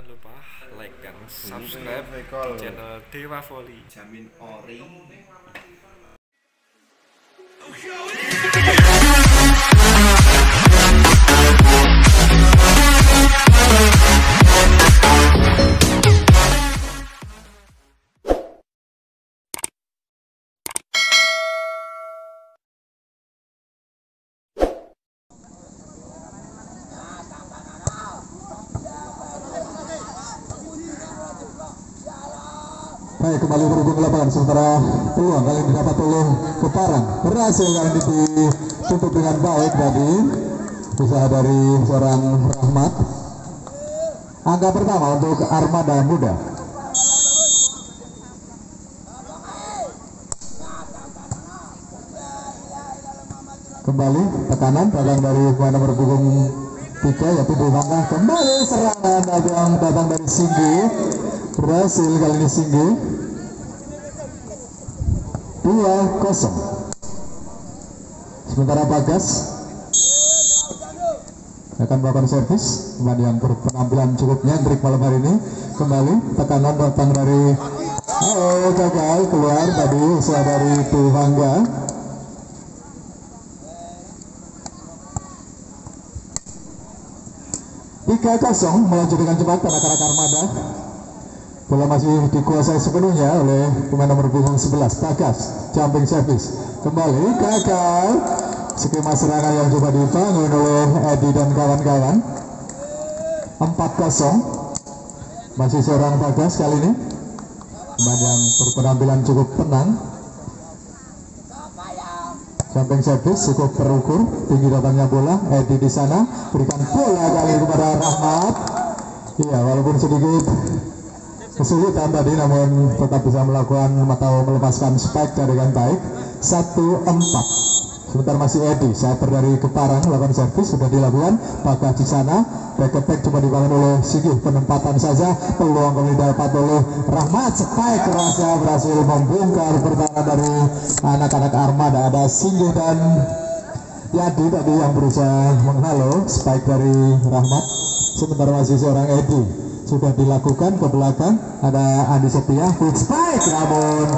jangan lupa like dan subscribe di channel Dewa Volley. Jamin ori. Baik, kembali berhubung lapangan sementara peluang kali didapat oleh Keparang berhasil kali ini ditutup dengan baik tadi usaha dari seorang Rahmat. Angka pertama untuk Armada Muda. Kembali tekanan datang dari pemain nomor punggung 3 yaitu Dewangga. Kembali serangan yang datang dari Singgi, berhasil kali ini Singgi 2-0. Sementara Bagas akan melakukan servis pemain yang berpenampilan cukup nyentrik malam hari ini. Kembali tekanan datang dari gagal keluar tadi usaha dari Dewangga. 3-0 melaju dengan cepat anak-anak Armada. Bola masih dikuasai sepenuhnya oleh pemain nomor punggung 11 Bagas. Jumping service kembali gagal. Skema serangan yang coba dibangun oleh Edi dan kawan-kawan. 4-0 masih seorang Bagas kali ini, pemain yang berpenampilan cukup tenang. Jumping service cukup terukur, tinggi datangnya bola. Edi di sana berikan bola kali kepada Rahmat. Iya, walaupun sedikit kesulitan tadi, namun tetap bisa melakukan atau melepaskan spike dengan baik. 1-4. Sebentar masih Edi, saper dari Keparang melakukan servis sudah dilakukan. Bagas di sana, back attack cuma dibangun oleh Sigih, penempatan saja. Peluang kembali dapat oleh Rahmat, spike kerasa berhasil membongkar pertahanan dari anak-anak Armada. Ada Sigih dan Yadi tadi yang berusaha menghalau spike dari Rahmat. Sebentar masih seorang Edi, sudah dilakukan ke belakang. Ada Andi Setia, quick spike, namun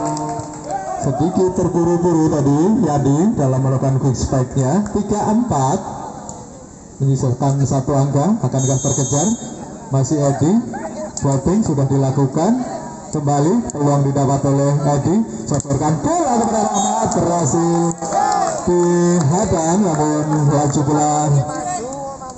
sedikit terburu-buru tadi Yadi dalam melakukan quick spike-nya. 3-4 menyisakan satu angka. Akankah terkejar? Masih Edi, dropping sudah dilakukan. Kembali peluang didapat oleh Edi, socorkan bola kepada Rahmat, berhasil dihadang, namun laju bola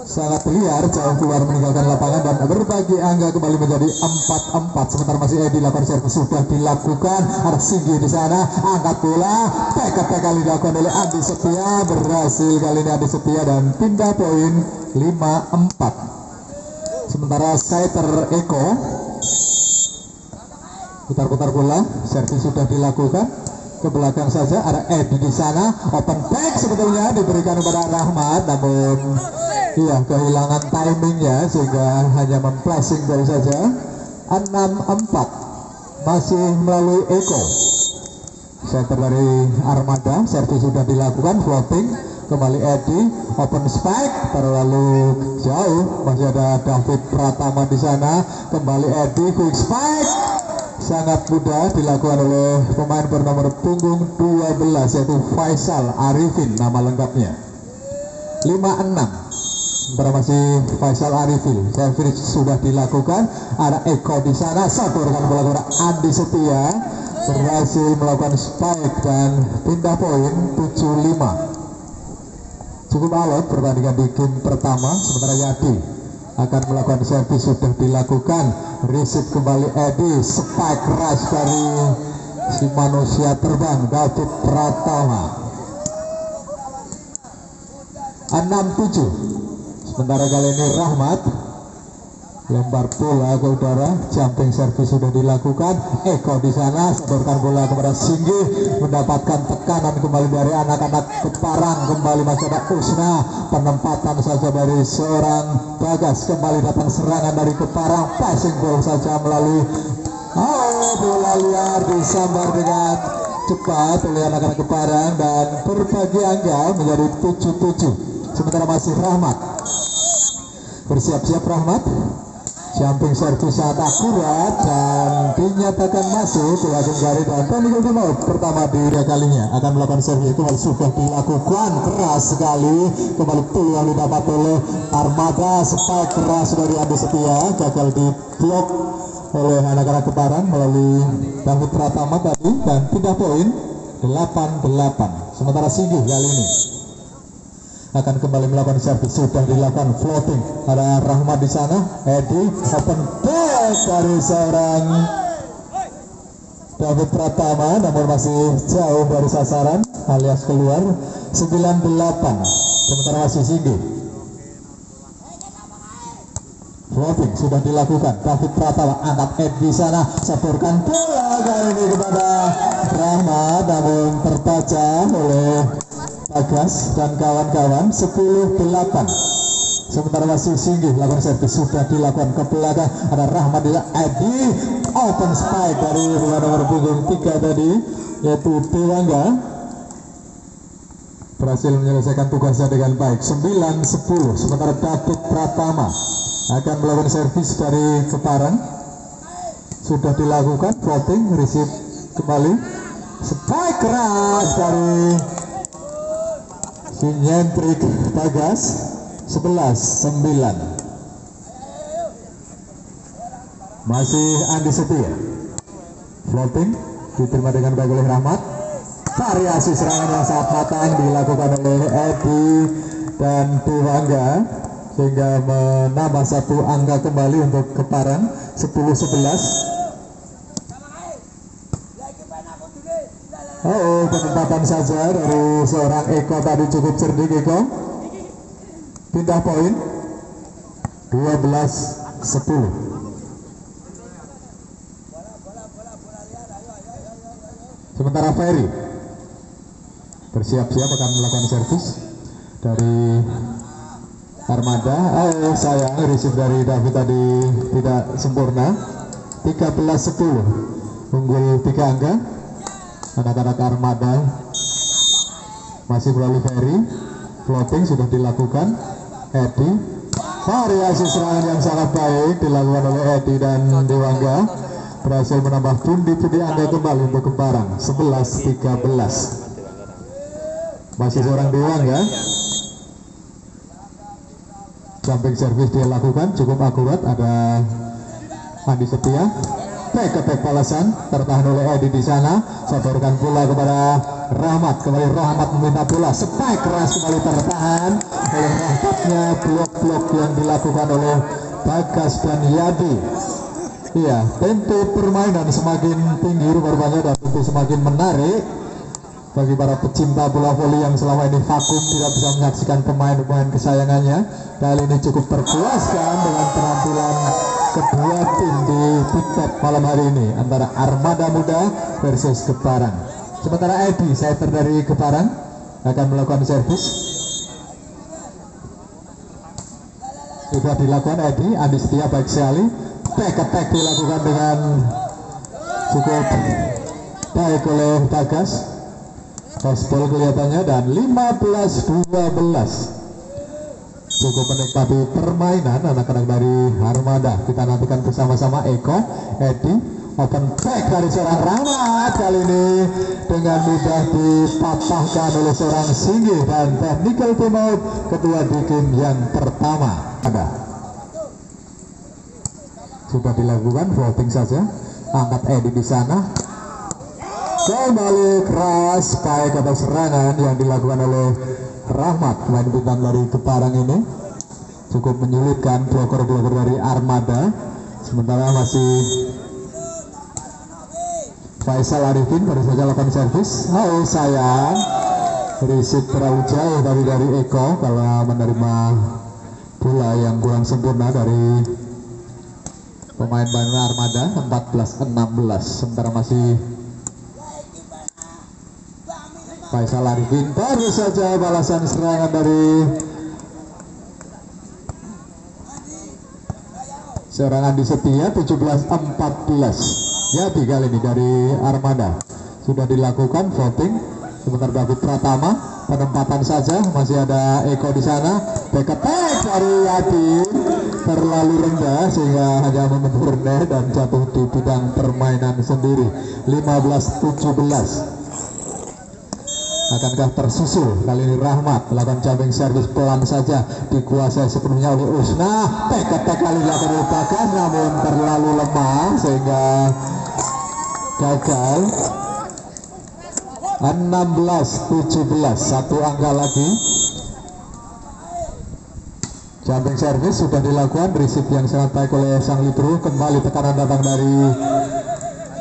sangat liar, jauh keluar meninggalkan lapangan dan berbagi angka kembali menjadi 4-4. Sebentar masih Edi lakukan servis sudah dilakukan. Ada Singgi di sana, angkat bola, back kali dilakukan oleh Andi Setia, berhasil kali ini Andi Setia dan pindah poin 5-4. Sementara Skyter Eko putar-putar bola, servis sudah dilakukan ke belakang saja. Ada Edi di sana, open back sebetulnya diberikan kepada Rahmat, namun iya, kehilangan timingnya sehingga hanya memflashing baru saja. 6-4 masih melalui Eko. Center dari Armada, servis sudah dilakukan, floating kembali Edi, open spike terlalu jauh. Masih ada David Pratama di sana, kembali Edi, quick spike sangat mudah dilakukan oleh pemain bernomor punggung 12 yaitu Faisal Arifin nama lengkapnya. 5-6 masih Faisal Arifin, servis sudah dilakukan. Ada Eko di sana, saturkan bola kepada Andi Setia, berhasil melakukan spike dan pindah poin 7-5. Cukup alot pertandingan di game pertama. Sementara Yadi akan melakukan servis sudah dilakukan. Receive kembali Edi, spike rush dari si manusia terbang David Pratama. 6-7. Sementara kali ini Rahmat lempar bola ke udara, jumping service sudah dilakukan. Eko di sana sedorkan bola kepada Singgi, mendapatkan tekanan kembali dari anak-anak Keparang. Kembali masih ada Usna, penempatan saja dari seorang Bagas. Kembali datang serangan dari Keparang, passing ball saja melalui bola liar disambar dengan cepat oleh anak-anak Keparang dan berbagi angka menjadi 7-7. Sementara masih Rahmat bersiap-siap. Rahmat Jumping service sangat akurat dan dinyatakan masuk ke ujung garis dan technical time out pertama di kalinya akan melakukan service kembali sudah dilakukan keras sekali kembali peluang didapat oleh Armada spike keras dari Andi Setia gagal di blok oleh anak-anak Keparang melalui David Pratama tadi dan pindah poin 8-8 sementara Singgih kali ini akan kembali melakukan servis sudah dilakukan floating ada Rahmat di sana Edi open back dari seorang David Pratama namun masih jauh dari sasaran alias keluar 9-8 sementara masih Singgih floating sudah dilakukan David Pratama angkat Edi di sana seburkan bola kali ini kepada Rahmat namun terbaca oleh Bagas dan kawan-kawan 10-8 sementara masih Singgih lakukan servis sudah dilakukan ke belakang ada Rahmat di Edi open spike dari nomor punggung 3 tadi yaitu Dewangga berhasil menyelesaikan tugasnya dengan baik 9-10 sementara David Pratama akan melakukan servis dari Keparang sudah dilakukan floating receive kembali spike keras dari Sinyentrik Bagas 11-9 masih Andi Setia floating diterima dengan baik oleh Rahmat variasi serangan yang sangat matang dilakukan oleh Edi dan Dewangga sehingga menambah satu angka kembali untuk Keparang 10-11 penempatan saja dari seorang Eko tadi cukup cerdik Eko pindah poin 12-10 sementara Ferry bersiap-siap akan melakukan servis dari Armada sayang receive dari David tadi tidak sempurna 13-10 unggul 3 angka anak-anak Armada masih melalui Ferry floating sudah dilakukan Edi variasi serangan yang sangat baik dilakukan oleh Edi dan Dewangga berhasil menambah pundi-pundi angka kembali untuk Keparang 11-13 masih seorang Dewangga jumping service dilakukan cukup akurat ada Andi Setia back balasan tertahan oleh Edi di sana sodorkan bola kepada Rahmat kembali Rahmat meminta bola spike keras kembali tertahan oleh Rahmatnya blok-blok yang dilakukan oleh Bagas dan Yadi iya tempo permainan semakin tinggi rupanya dan tentu semakin menarik bagi para pecinta bola voli yang selama ini vakum tidak bisa menyaksikan pemain-pemain kesayangannya kali ini cukup terpuaskan dengan penampilan kedua tim di Piket malam hari ini antara Armada Muda versus Keparang sementara Edi setter dari Keparang akan melakukan servis sudah dilakukan Edi Andi Setia baik sekali back attack dilakukan dengan cukup baik oleh Bagas fastball kelihatannya dan 15-12 cukup menikmati permainan anak-anak dari Armada kita nantikan bersama-sama Eko Edi open back dari seorang Rahmat kali ini dengan mudah dipatahkan oleh seorang Singgih dan technical time out ketua di game yang pertama ada sudah dilakukan voting saja angkat Edi di sana kembali keras baik atas serangan yang dilakukan oleh Rahmat pemain bintang dari Keparang ini cukup menyulitkan blokor-blokor dari Armada sementara masih Faisal Arifin baru saja lakukan servis sayang receive terlalu jauh tadi dari Eko kalau menerima bola yang kurang sempurna dari pemain Bandung Armada 14-16 sementara masih Faisal Arifin baru saja balasan serangan dari seorang Andi Setia 17-14 jadi kali ini dari Armada sudah dilakukan voting sebentar David Pratama penempatan saja masih ada Eko di sana back attack dari Yadi terlalu rendah sehingga hanya membentur net dan jatuh di bidang permainan sendiri. 15-17. Akankah tersusul? Kali ini Rahmat melakukan jumping service pelan saja, dikuasai sepenuhnya oleh Usna. Tek kali dilakukan oleh Bagas, namun terlalu lemah sehingga gagal. 16-17, satu angka lagi. Jumping service sudah dilakukan, receive yang sangat baik oleh sang libero. Kembali tekanan datang dari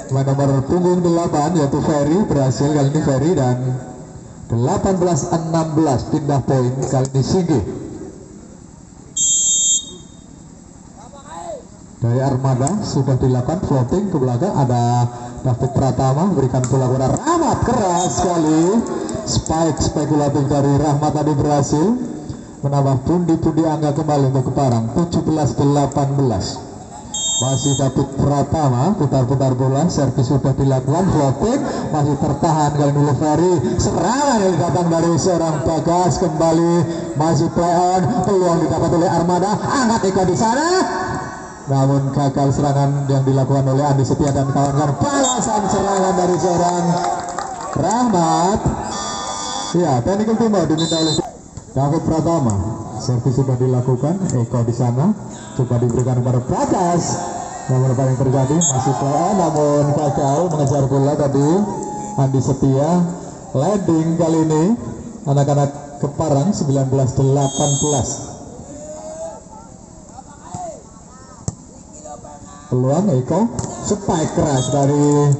nomor punggung 8 yaitu Ferry, berhasil kali ini Ferry, dan 18-16 pindah poin kali ini Singgi. Dari Armada sudah dilakukan floating ke belakang, ada David Pratama memberikan bola kepada Rahmat, keras sekali. Spike spekulatif dari Rahmat tadi berhasil menambah pundi-pundi angka kembali untuk Keparang. 17-18. Masih David Pratama putar-putar bola, servis sudah dilakukan, floating masih tertahan kali ini Ferry. Serangan yang datang dari seorang Bagas, kembali masih play on, peluang didapat oleh Armada, angkat Eko di sana, namun gagal serangan yang dilakukan oleh Andi Setia dan kawan-kawan. Balasan serangan dari seorang Rahmat. Ya, technical team diminta oleh David Pratama. Servis sudah dilakukan, Eko di sana, coba diberikan kepada Bagas. Namun apa yang terjadi, masih play on, namun gagal mengejar bola tadi. Andi Setia leading kali ini anak-anak Keparang 19-18. Peluang Eko, spike keras dari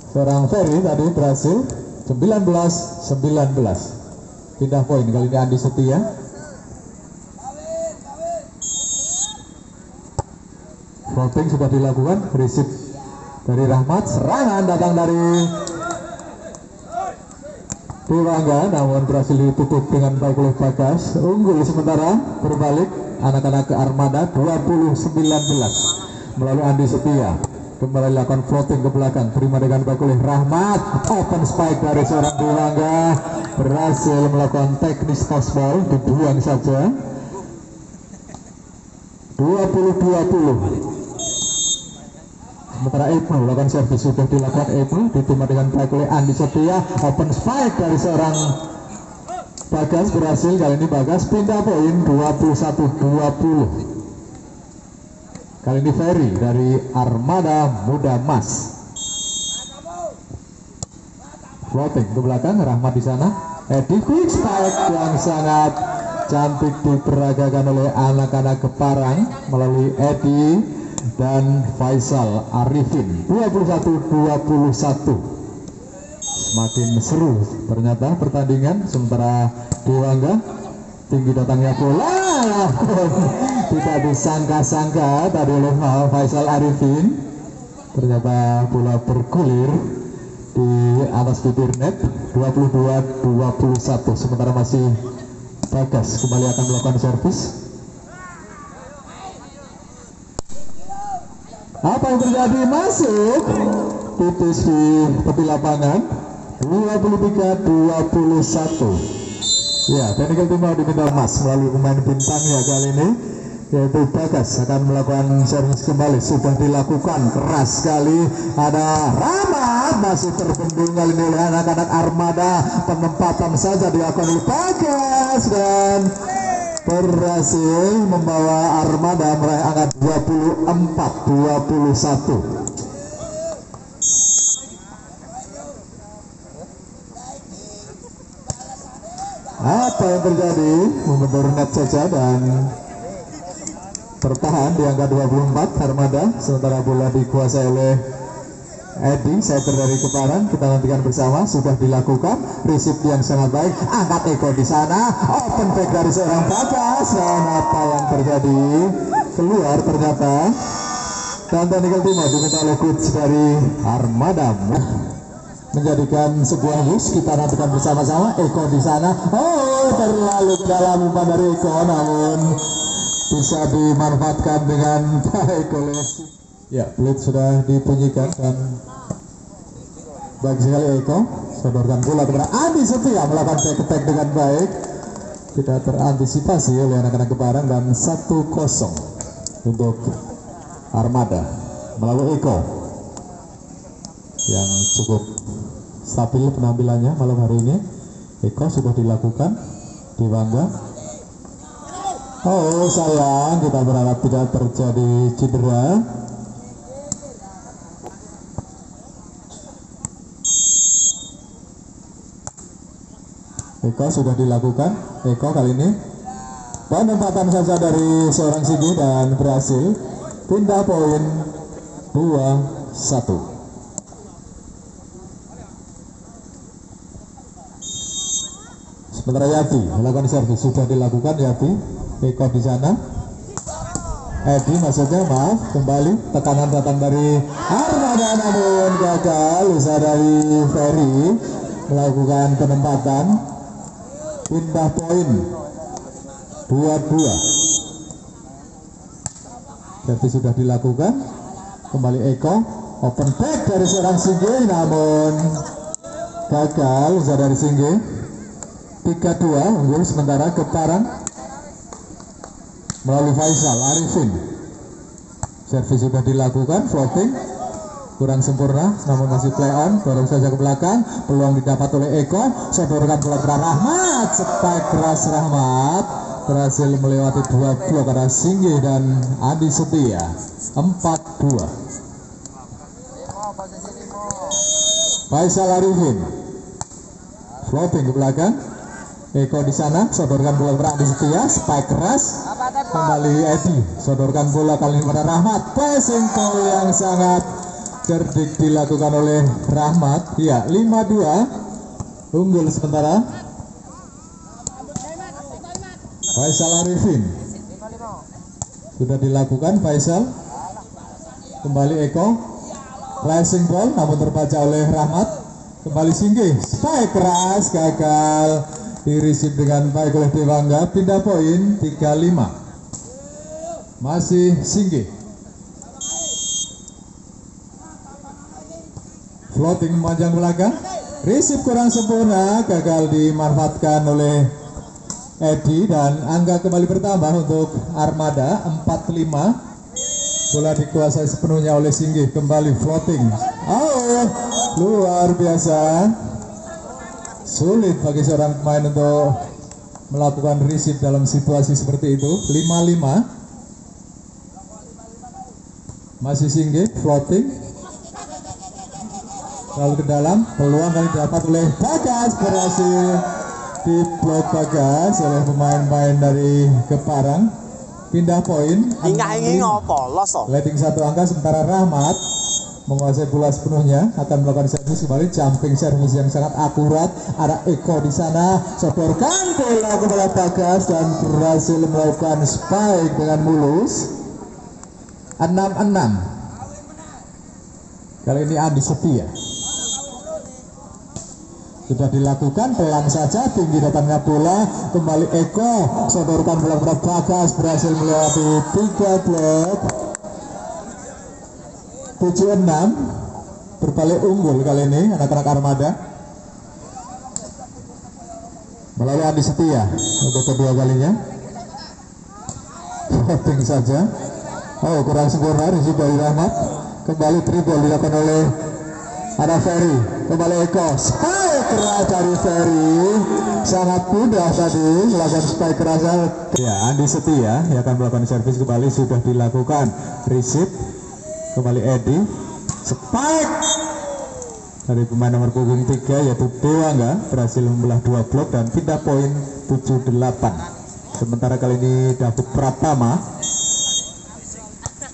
seorang Ferry tadi berhasil. 19-19 pindah poin kali ini Andi Setia. Floating sudah dilakukan, receive dari Rahmat, serangan datang dari Dewangga, namun berhasil ditutup dengan baik oleh Bagas. Unggul sementara, berbalik anak-anak ke Armada 20-19 melalui Andi Setia. Kembali dilakukan floating ke belakang, terima dengan baik oleh Rahmat. Open spike dari seorang Dewangga, berhasil melakukan teknis toss ball, dibuang saja. 20-20. Sementara Ibnu melakukan servis sudah dilakukan, Ibnu diterima dengan baik oleh Andi Setia. Open spike dari seorang Bagas, berhasil kali ini Bagas pindah poin. 21-20. Kali ini Ferry dari Armada Muda Mas. Floating ke belakang, Rahmat di sana. Edi quick spike yang sangat cantik diperagakan oleh anak-anak Keparang melalui Edi dan Faisal Arifin. 21-21. Semakin seru ternyata pertandingan, sementara Dewangga tinggi datangnya bola, tidak disangka-sangka tadi oleh Faisal Arifin, ternyata bola bergulir di atas bibir net. 22-21. Sementara masih Bagas kembali akan melakukan servis. Apa yang terjadi? Masuk tipis di tepi lapangan. 23-21. Ya, technical team mau diminta emas melalui pemain bintangnya kali ini, yaitu Bagas akan melakukan servis kembali. Sudah dilakukan, keras sekali. Ada Rahmat, masih terbendung kali ini oleh anak-anak Armada. Penempatan saja dilakukan oleh Bagas dan berhasil membawa Armada meraih angka 24-21. Apa yang terjadi? Membentur net saja dan bertahan di angka 24 Armada, sementara bola dikuasai oleh Edi, setter dari Keparang. Kita nantikan bersama. Sudah dilakukan, receive yang sangat baik, angkat Eko di sana, open back dari seorang Bagas, dan apa yang terjadi? Keluar ternyata. Dan technical team diminta oleh coach dari Armada menjadikan sebuah wish. Kita nantikan bersama-sama. Eko di sana, terlalu ke dalam umpan dari Eko, namun bisa dimanfaatkan dengan baik oleh ya. Blitz sudah dibunyikan dan baik sekali Eko sodorkan bola kepada Andi Setia, melakukan back attack dengan baik, tidak terantisipasi oleh anak-anak Keparang dan 1-0. untuk Armada melalui Eko yang cukup stabil penampilannya malam hari ini. Eko sudah dilakukan di Bangga. Oh sayang, kita berharap tidak terjadi cedera. Eko sudah dilakukan. Eko kali ini penempatan saja dari seorang Sigi dan berhasil pindah poin 2-1. Sementara Yati melakukan servis sudah dilakukan. Yati, Eko di sana. Edi maksudnya, maaf, kembali tekanan datang dari Armada namun gagal. Usaha dari Ferry melakukan penempatan pindah poin 2-2. Servis sudah dilakukan. Kembali Eko, open back dari seorang Singgi namun gagal. Usaha dari Singgi. 3-2 unggul sementara ke Parang melalui Faisal Arifin. Servis sudah dilakukan, floating kurang sempurna namun masih play on, dorong saja ke belakang, peluang didapat oleh Eko, sodorkan bola ke Rahmat, spike keras Rahmat berhasil melewati 2 blok ada Singgi dan Adi Setia. 4-2. Faisal Arifin floating ke belakang, Eko di sana, sodorkan bola ke Adi Setia, spike keras, kembali Edi, sodorkan bola kali ini pada Rahmat, passing ball yang sangat cerdik dilakukan oleh Rahmat. Ya, 5-2, unggul sementara Faisal Arifin. Sudah dilakukan Faisal, kembali Eko, flashing ball namun terbaca oleh Rahmat, kembali Singgi, spike keras, gagal dirisip dengan baik oleh Dewangga. Pindah poin 3-5. Masih Singgi. Floating memanjang belakang. Risip kurang sempurna, gagal dimanfaatkan oleh Edi dan angka kembali bertambah untuk Armada 4-5. Bola dikuasai sepenuhnya oleh Singgi. Kembali floating. Oh, luar biasa. Sulit bagi seorang pemain untuk melakukan receive dalam situasi seperti itu. 5-5. Masih Singgi, floating lalu ke dalam, peluang kali dapat oleh Bagas, berhasil diblok Bagas oleh pemain-pemain dari Keparang. Pindah poin. Leading 1 angka sementara Rahmat menguasai bola sepenuhnya, akan melakukan servis kembali, jumping servis yang sangat akurat. Ada Eko di sana, sodorkan bola kepada Bagas dan berhasil melakukan spike dengan mulus. 6-6. Kali ini Adi Setia. Sudah dilakukan, pelan saja, tinggi datangnya bola, kembali Eko, sodorkan bola kepada Bagas, berhasil melewati 3 blok. 7-6, berbalik unggul kali ini anak-anak Armada melalui Adi Setia untuk kedua kalinya. Floating saja, oh kurang sempurna risip dari Rahmat. Kembali dribble dilakukan oleh ada Ferry, kembali Eko, spike keras dari Ferry, sangat mudah tadi melakukan spike keras. Ya, Adi Setia yang akan melakukan servis kembali, sudah dilakukan risip. Kembali Edi, spike dari pemain nomor punggung 3 yaitu Dewangga, berhasil membelah 2 blok dan pindah poin 7-8. Sementara kali ini David Pratama,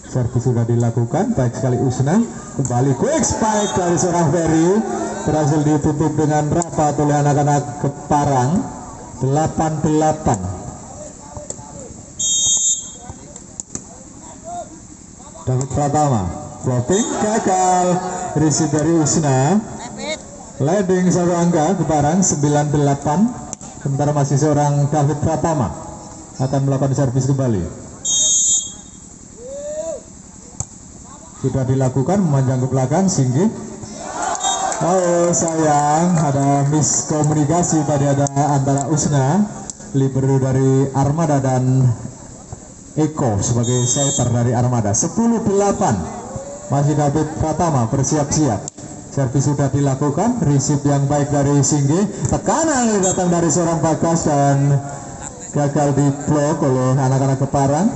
servis sudah dilakukan, baik sekali Usna, kembali quick spike dari seorang Ferry, berhasil ditutup dengan rapat oleh anak-anak Keparang. 8-8. David Pratama, floating gagal, risip dari Usna. Leading 1 angka Keparang 9-8. Sementara masih seorang David Pratama akan melakukan servis kembali. Sudah dilakukan, memanjang ke belakang Singgi. Oh sayang, ada miskomunikasi tadi, ada antara Usna, libero dari Armada dan Eko sebagai setter dari Armada. 10-8 masih David Pratama bersiap-siap. Servis sudah dilakukan, receive yang baik dari Singgi, tekanan yang datang dari seorang Bagas dan gagal diblok oleh anak-anak Keparang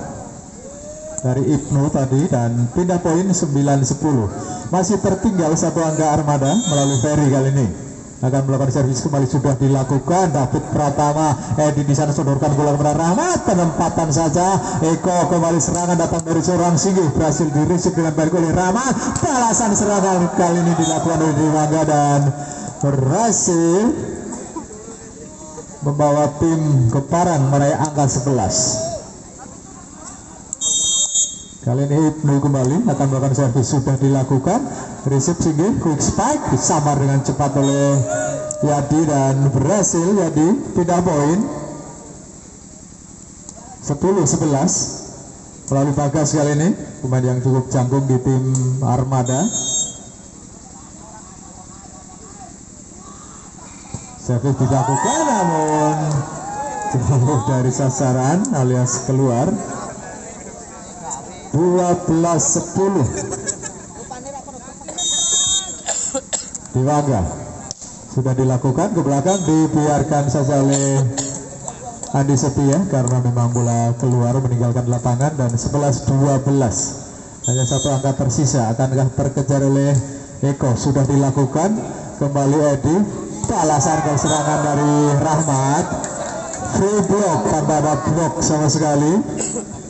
dari Ibnu tadi, dan pindah poin 9-10. Masih tertinggal satu angka Armada melalui Ferry kali ini. Akan melakukan servis kembali sudah dilakukan. David Pratama, Edi di sana sodorkan bola kepada Rahmat, penempatan saja. Eko kembali serangan datang dari seorang Singgi, berhasil dirisik dengan baik oleh Rahmat. Balasan serangan kali ini dilakukan oleh Dewangga dan berhasil membawa tim Keparang meraih angka 11. Kali ini Ibnu kembali akan melakukan servis sudah dilakukan. Receive Singgi, quick spike disambar dengan cepat oleh Yadi dan berhasil Yadi pindah poin 10-11 melalui Bagas kali ini, pemain yang cukup jangkung di tim Armada. Servis dilakukan namun jauh dari sasaran alias keluar. 12-10 Dewangga sudah dilakukan ke belakang, dibiarkan saja oleh Andi Setia karena memang bola keluar meninggalkan lapangan, dan 11-12 hanya satu angka tersisa. Akankah terkejar oleh Eko? Sudah dilakukan kembali Edi, balasan ke serangan dari Rahmat, free block tanpa ada blok sama sekali,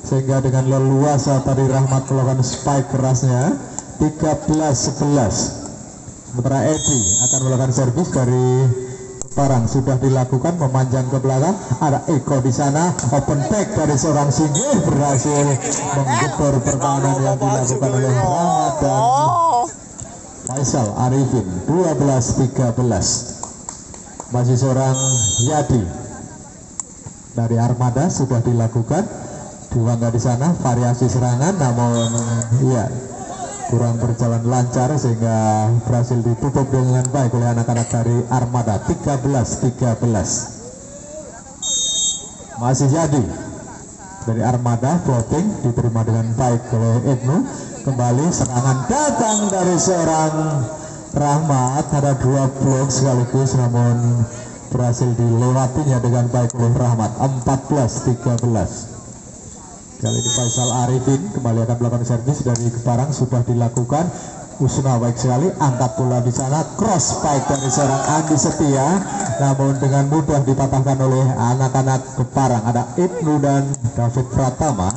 sehingga dengan leluasa tadi Rahmat melakukan spike kerasnya. 13-11. Sementara Edi akan melakukan servis dari Keparang sudah dilakukan, memanjang ke belakang. Ada Eko di sana, open back dari seorang Singgi, berhasil menggempur pertahanan yang dilakukan oleh Rahmat dan Faisal Arifin. 12-13 masih seorang Yadi dari Armada sudah dilakukan. Dewangga di sana, variasi serangan namun iya kurang berjalan lancar sehingga berhasil ditutup dengan baik oleh anak-anak dari Armada. 13-13 masih Yadi dari Armada, floating diterima dengan baik oleh Ibnu. Kembali serangan datang dari seorang Rahmat, ada dua blok sekaligus namun berhasil dilewatinya dengan baik oleh Rahmat. 14-13 kali ini Faisal Arifin kembali akan melakukan servis dari Keparang sudah dilakukan. Usna baik sekali, angkat bola di sana, cross spike dari seorang Andi Setia, namun dengan mudah dipatahkan oleh anak-anak Keparang. Ada Ibnu dan David Pratama.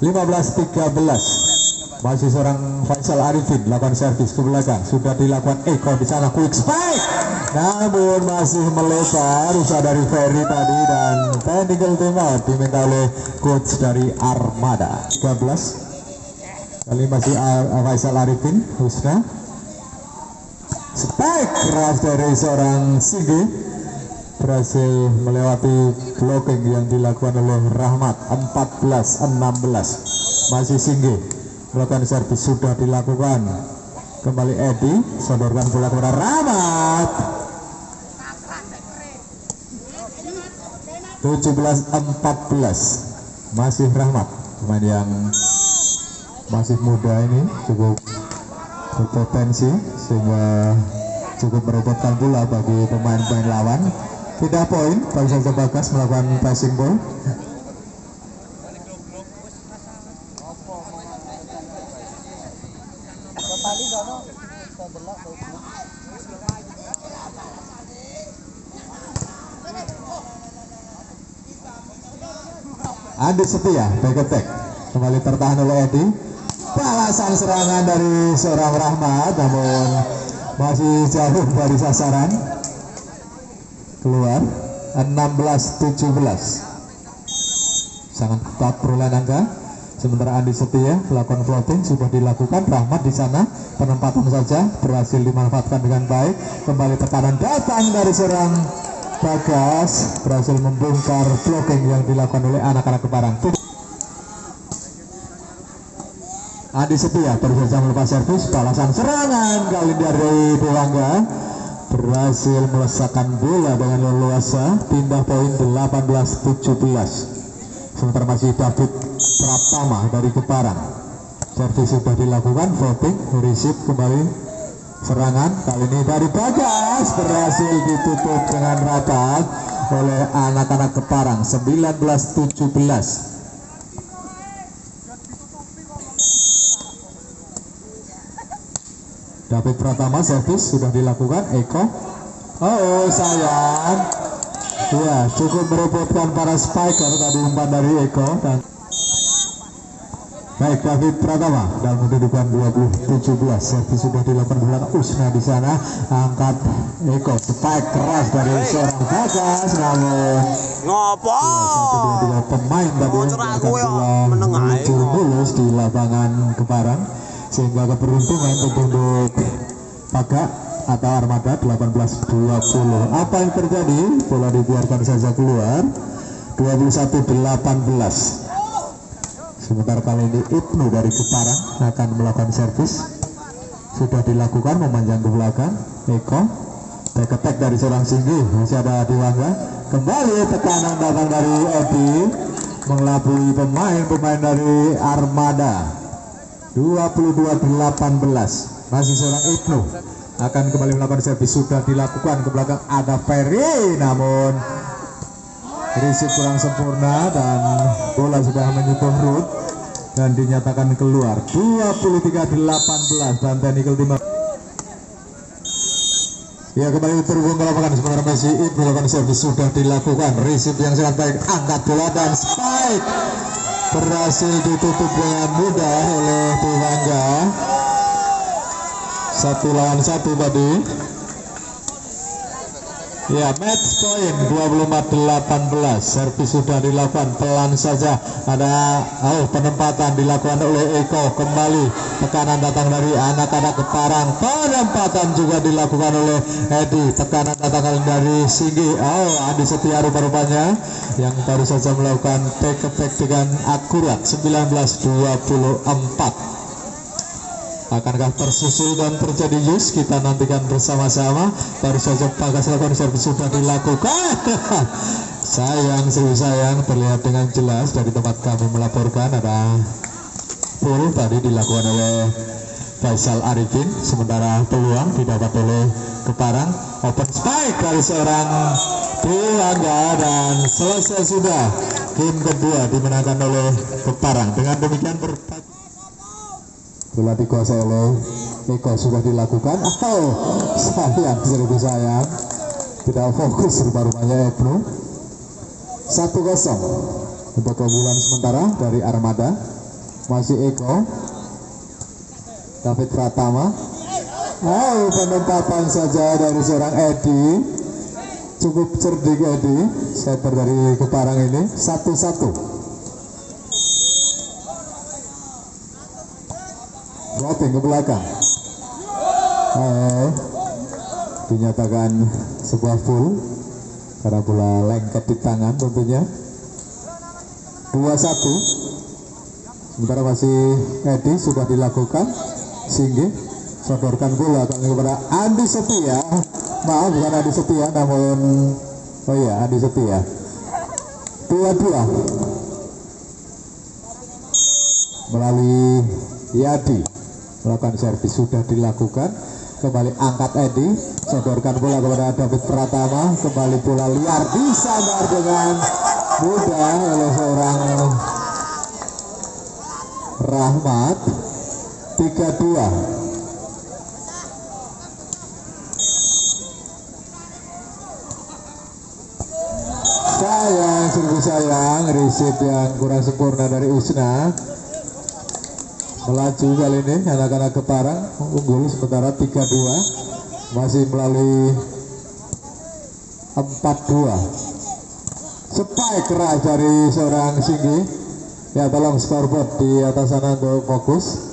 15-13 masih seorang Faisal Arifin lakukan servis ke belakang, sudah dilakukan Eko di sana, quick spike namun masih melebar, usaha dari Ferry tadi, dan technical timeout diminta oleh coach dari Armada. 13 kali masih Faisal Arifin. Husna spike keras dari seorang Singgi, berhasil melewati blocking yang dilakukan oleh Rahmat. 14-16 masih Singgi melakukan servis sudah dilakukan. Kembali Edi, sodorkan bola kepada Rahmat. 17-14 masih Rahmat, pemain yang masih muda ini cukup berpotensi sehingga cukup merepotkan bola bagi pemain-pemain lawan. Tidak poin bagi saja Bagas melakukan passing ball. Andi Setia back attack kembali tertahan oleh Edi, balasan serangan dari seorang Rahmat namun masih jauh dari sasaran, keluar. 16-17 sangat ketat perolehan angka. Sementara Andi Setia melakukan floating sudah dilakukan. Rahmat di sana, penempatan saja berhasil dimanfaatkan dengan baik. Kembali tekanan datang dari seorang Bagas, berhasil membongkar blocking yang dilakukan oleh anak-anak Keparang. Andi Setia berhasil melepas servis, balasan serangan kali dari Dewangga, berhasil melesakkan bola dengan leluasa. Pindah poin 18-17. Sementara masih David Pratama dari Keparang. Servis sudah dilakukan, voting, receive kembali serangan. Kali ini dari Bagas berhasil ditutup dengan rapat oleh anak-anak Keparang. 19-17. David Pratama servis sudah dilakukan. Eko, oh sayang, ya cukup merepotkan para spiker tadi umpan dari Eko. Dan baik, David Pratama dalam kedudukan 20-17. Servis sudah dilakukan bulan Usna di sana. Angkat Eko, spike keras dari seorang Bagas, namun ngopo ya, 1-2 pemain tadi akan muncul mulus di lapangan Keparang, sehingga keberuntungan untuk Paga atau Armada 18-20. Apa yang terjadi? Bola dibiarkan saja keluar. 21-18. Sementara kali ini Ibnu dari Keparang akan melakukan servis. Sudah dilakukan, memanjang ke belakang. Eko, back attack dari seorang Singgi, masih ada Diwangga. Kembali tekanan datang dari Edi, mengelabui pemain dari Armada. 22-18. Masih seorang Ibnu akan kembali melakukan servis. Sudah dilakukan ke belakang, ada Ferry, namun receive kurang sempurna dan bola sudah menyentuh root dan dinyatakan keluar. 23-18. dan Technical Team ya kembali terhubung ke lapangan. Sementara Messi Ibnu melakukan servis sudah dilakukan. Receive yang sangat baik, angkat bola dan spike berhasil ditutup dengan mudah oleh Diwangga. 1 lawan 1 tadi. Ya, match point 24-18. Servis sudah dilakukan, pelan saja. Ada penempatan dilakukan oleh Eko. Kembali tekanan datang dari anak-anak Keparang. Penempatan juga dilakukan oleh Edi. Tekanan datang dari Singgi. Adi Setia rupa-rupanya yang baru saja melakukan take attack dengan akurat. 19-24. Akankah tersusul dan terjadi use? Kita nantikan bersama-sama. Baru saja Bagas lakukan servis sudah dilakukan. Sayang, serius sayang, terlihat dengan jelas dari tempat kami melaporkan ada full tadi dilakukan oleh Faisal Arifin. Sementara peluang didapat oleh Keparang. Open spike dari seorang Diwangga dan selesai sudah. Game kedua dimenangkan oleh Keparang. Dengan demikian bola dikuasai oleh Eko, sudah dilakukan. Sayang, seribu sayang, tidak fokus rupa-rupanya Ibnu. 1-0 untuk keunggulan sementara dari Armada. Masih Eko, David Pratama. Penempatan saja dari seorang Edi, cukup cerdik Edi, setter dari Keparang ini. 1-1. Dropping ke belakang. Dinyatakan sebuah full karena bola lengket di tangan tentunya. 2-1. Sementara masih Edi, sudah dilakukan. Singgi sodorkan bola kali kepada Andi Setia. Maaf, bukan Adi Setia, namun Adi Setia. 2-2 melalui Yadi. Melakukan servis sudah dilakukan. Kembali angkat Edi, sodorkan bola kepada David Pratama. Kembali bola liar disambar dengan mudah oleh seorang Rahmat. 3-2. Sayang, sungguh sayang, receive yang kurang sempurna dari Usna. Melaju kali ini anak-anak Keparang unggul sementara 3-2. Masih melalui 4-2. Spike keras dari seorang Singgi. Ya, tolong scoreboard di atas sana untuk fokus.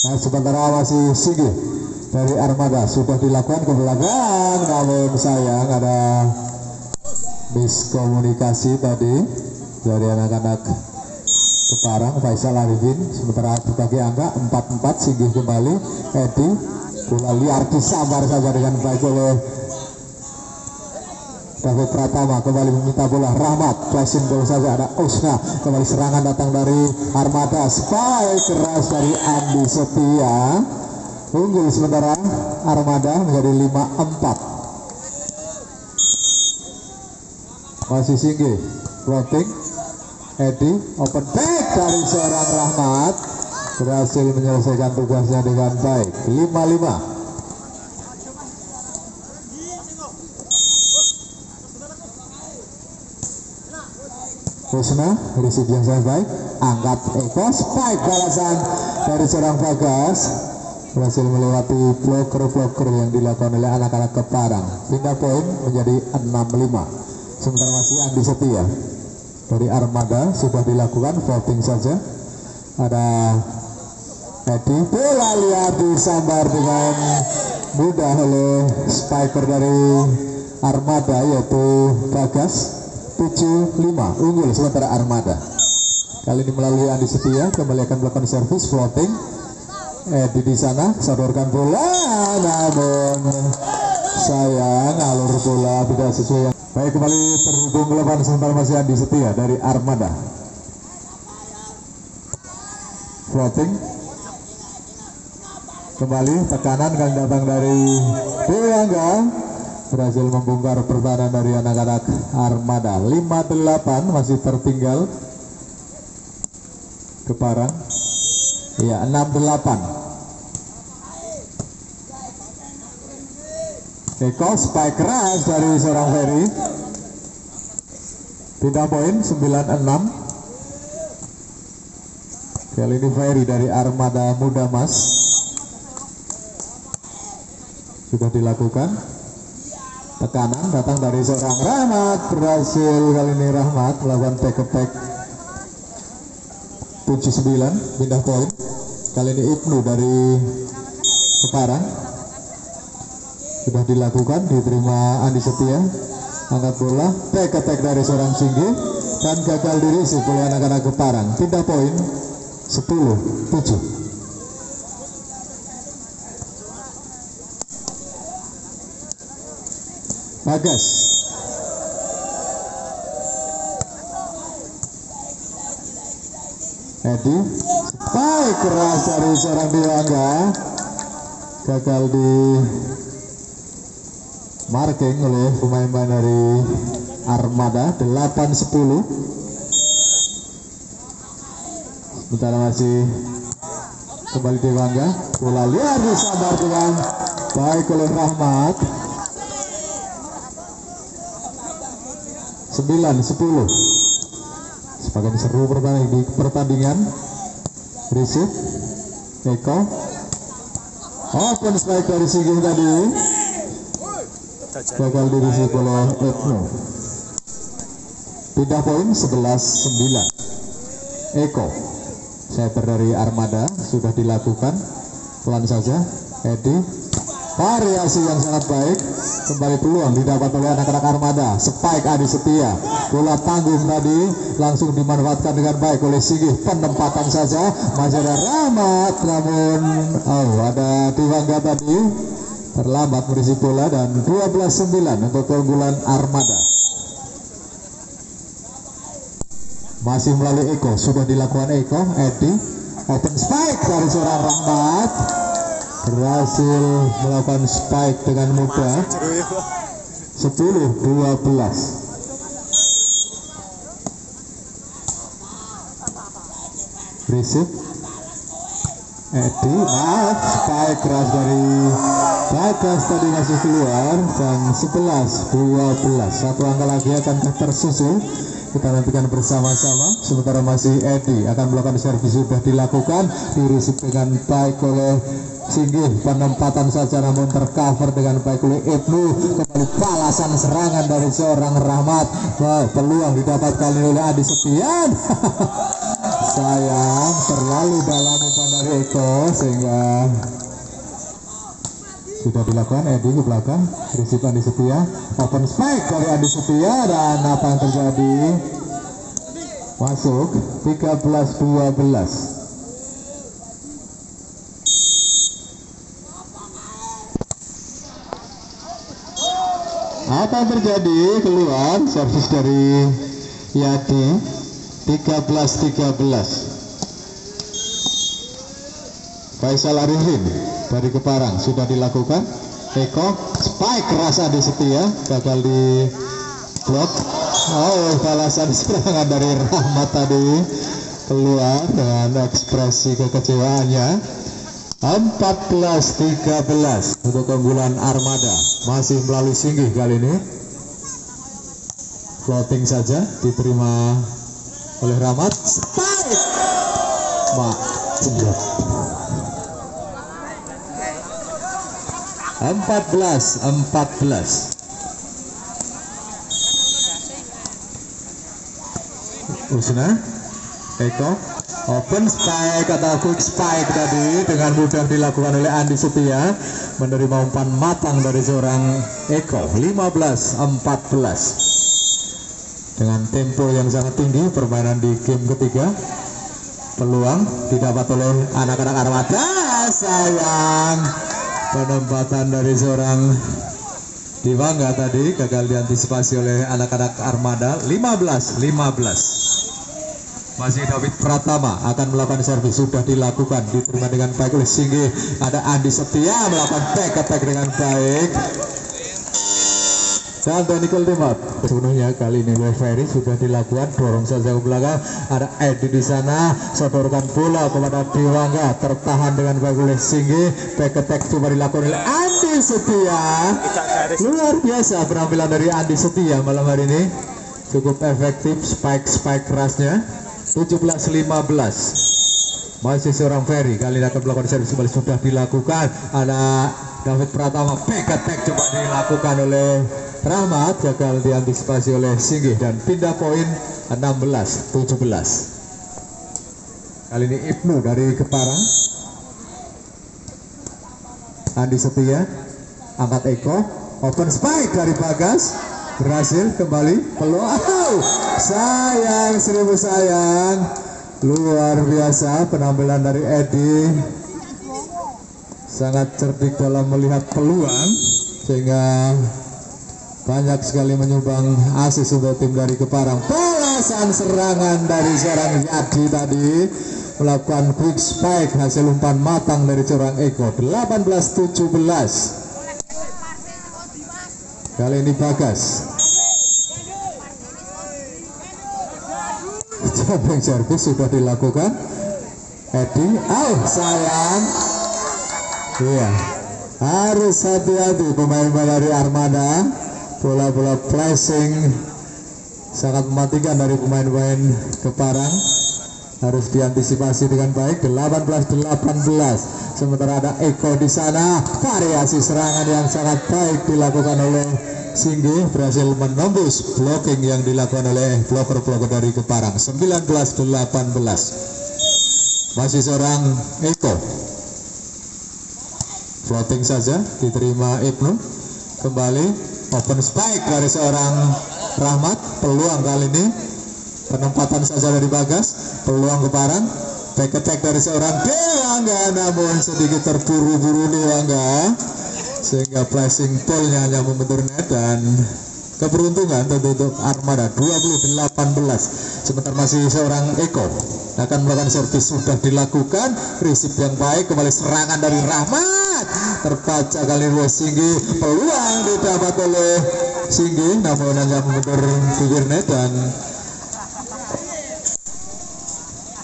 Nah, sementara masih Singgi dari Armada sudah dilakukan ke belakang, namun sayang ada miskomunikasi tadi dari anak-anak Keparang. Faisal Arifin. Sementara berbagi angka 4-4. Singgih kembali Edi, bola liar disambar saja dengan baik oleh David Pratama kembali meminta bola. Rahmat flashing bola saja, ada Osna. Kembali serangan datang dari Armada. Spike keras dari Andi Setia. Unggul sementara Armada menjadi 5-4. Masih Singgi floating. Edi open back dari seorang Rahmat, berhasil menyelesaikan tugasnya dengan baik. 5-5. Kusna receive yang sangat baik, angkat Eko, spike balasan dari seorang Bagas, berhasil melewati bloker-bloker yang dilakukan oleh anak-anak Keparang. Pindah poin menjadi 6-5. Sementara masih Andi Setia dari Armada sudah dilakukan voting saja. Ada Edi, bola liar disambar dengan mudah oleh spiker dari Armada yaitu Bagas. 7-5 unggul sementara Armada. Kali ini melalui Andi Setia kembali akan melakukan servis floating. Edi di sana sodorkan bola, namun sayang alur bola tidak sesuai. Baik, kembali terhubung ke depan sementara masih Andi Setia dari Armada. Floating. Kembali tekanan kali datang dari Dewangga, berhasil membongkar pertahanan dari anak-anak Armada. 5-8 masih tertinggal Keparang. Ya, 6-8. Eko spike keras dari seorang Ferry. Pindah poin 9-6. Kali ini Ferry dari Armada Muda Mas sudah dilakukan. Tekanan datang dari seorang Rahmat, berhasil kali ini Rahmat melakukan take attack. 7-9 pindah poin. Kali ini Ibnu dari Keparang sudah dilakukan, diterima Andi Setia. Angkat bola, take attack dari seorang Singgi dan gagal dirisik oleh anak-anak Keparang. Pindah poin 10-7. Bagas Edi, baik keras dari seorang Dewangga, gagal di marking oleh pemain-pemain dari Armada. 8-10. Sementara masih kembali Dewangga, bola liar disambar dengan baik oleh Rahmat. 9-10. Sebagian seru pertandingan. Receive Eko, open strike dari Siging tadi, gagal di receive oleh Ibnu. Pindah poin 11-9. Eko setter dari Armada sudah dilakukan. Pelan saja Edi, variasi yang sangat baik. Kembali peluang didapat oleh anak-anak Armada. Spike Adi Setia, bola tanggung tadi langsung dimanfaatkan dengan baik oleh Sigih. Penempatan saja, masih ada Rahmat, namun ada Dewangga tadi terlambat merisi bola dan 12-9 untuk keunggulan Armada. Masih melalui Eko, sudah dilakukan Eko. Edi, open spike dari seorang Rahmat, berhasil melakukan spike dengan mudah. 10-12. Receive Edi, spike keras dari Bagas tadi masih keluar dan 11-12. Satu angka lagi akan tersusul. Kita nantikan bersama-sama. Sementara masih Edi akan melakukan servis, sudah dilakukan, dirisip dengan baik oleh Singgih. Penempatan saja namun tercover dengan baik oleh Ibnu. Kembali balasan serangan dari seorang Rahmat. Peluang didapat kali oleh Adi Setian. Sayang terlalu dalam umpan dari Eko sehingga sudah dilakukan. Edi ke belakang, risip Andi Setia, open spike dari Andi Setia, dan apa yang terjadi? Masuk 13-12. Apa yang terjadi? Keluar servis dari Yadi. 13-13. Faisal Arifin dari Keparang sudah dilakukan. Eko spike keras Adi Setia gagal di blok. Oh, balasan serangan dari Rahmat tadi keluar dengan ekspresi kekecewaannya. 14-13 untuk keunggulan Armada. Masih melalui Singgih kali ini. Floating saja diterima oleh Rahmat. Spike jebret. 14-14. Usna Eko open spike atau quick spike tadi dengan mudah dilakukan oleh Andi Setia, menerima umpan matang dari seorang Eko. 15-14 dengan tempo yang sangat tinggi permainan di game ketiga. Peluang didapat oleh anak-anak Armada. Sayang, penempatan dari seorang Diwangga tadi gagal diantisipasi oleh anak-anak Armada. 15-15. Masih David Pratama akan melakukan servis, sudah dilakukan, diterima dengan baik oleh Singgih. Ada Andi Setia melakukan back attack dengan baik. Dan technical timeout sepenuhnya kali ini oleh Ferry sudah dilakukan, dorong saja ke belakang. Ada Edi di sana, sodorkan bola kepada Diwangga, tertahan dengan baik oleh Singgih. Back attack coba dilakukan oleh Andi Setia. Luar biasa penampilan dari Andi Setia malam hari ini, cukup efektif spike kerasnya. 17-15. Masih seorang Ferry kali ini akan melakukan servis kembali, sudah dilakukan. Ada David Pratama, back attack coba dilakukan oleh Rahmat, gagal diantisipasi oleh Singgih dan pindah poin 16-17. Kali ini Ibnu dari Keparang. Andi Setia angkat Eko, open spike dari Bagas, berhasil kembali peluang. Sayang, 1000 sayang. Luar biasa penampilan dari Edi, sangat cerdik dalam melihat peluang sehingga banyak sekali menyumbang asis untuk tim dari Keparang. Balasan serangan dari seorang Yadi tadi melakukan quick spike, hasil umpan matang dari seorang Eko. 18-17. Kali ini Bagas. Jumping service sudah dilakukan. Edi, sayang. Iya, harus hati-hati pemain-pemain dari Armada. Bola-bola flashing sangat mematikan dari pemain-pemain Keparang, harus diantisipasi dengan baik. 18-18. Sementara ada Eko di sana, variasi serangan yang sangat baik dilakukan oleh Singgih, berhasil menembus blocking yang dilakukan oleh bloker-bloker dari Keparang. 19-18. Masih seorang Eko, floating saja diterima Ibnu. Kembali open spike dari seorang Rahmat. Peluang kali ini, penempatan saja dari Bagas. Peluang Keparang, back attack dari seorang Dewangga, namun sedikit terburu-buru Dewangga sehingga flashing ball-nya hanya membentur net. Dan keberuntungan tentu untuk Armada. 20-18. Sebentar masih seorang Eko akan melakukan servis, sudah dilakukan, receive yang baik, kembali serangan dari Rahmat, terbaca kali oleh Singgih. Peluang didapat oleh Singgih namun hanya membentur bibir net. Dan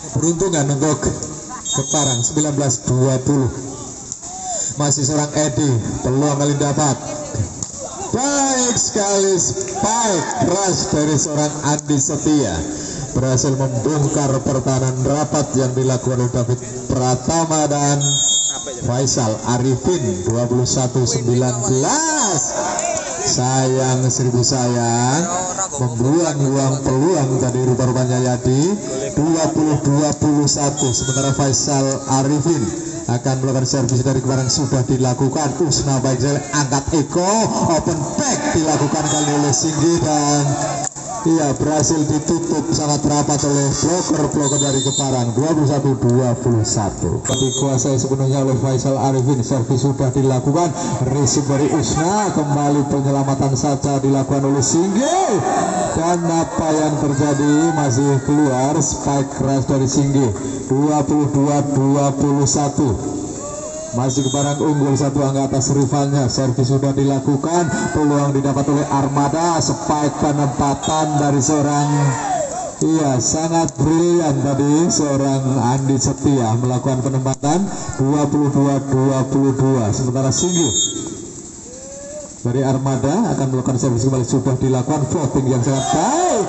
keberuntungan untuk Keparang. 19-20. Masih seorang Edi, peluang kali dapat, baik sekali spike keras dari seorang Andi Setia, berhasil membongkar pertahanan rapat yang dilakukan oleh David Pratama dan Faisal Arifin. 21-19. Sayang, 1000 sayang, membuang-buang peluang tadi rupa-rupanya Yadi. 20-21. Sementara Faisal Arifin akan melakukan servis dari Keparang, sudah dilakukan. Usna baik sekali, angkat Eko, open back dilakukan kali oleh Singgih dan Iya, berhasil ditutup sangat rapat oleh bloker dari Keparang. 21-21 dikuasai sepenuhnya oleh Faisal Arifin. Servis sudah dilakukan, receive dari Usna, kembali penyelamatan saja dilakukan oleh Singgi, dan apa yang terjadi masih keluar spike keras dari Singgi. 22-21 masih Keparang unggul satu angka atas rivalnya. Servis sudah dilakukan, peluang didapat oleh Armada, spike penempatan dari seorang sangat brilian tadi seorang Andi Setia melakukan penempatan. 22-22 sementara Singgi dari Armada akan melakukan servis kembali. Sudah dilakukan floating yang sangat baik,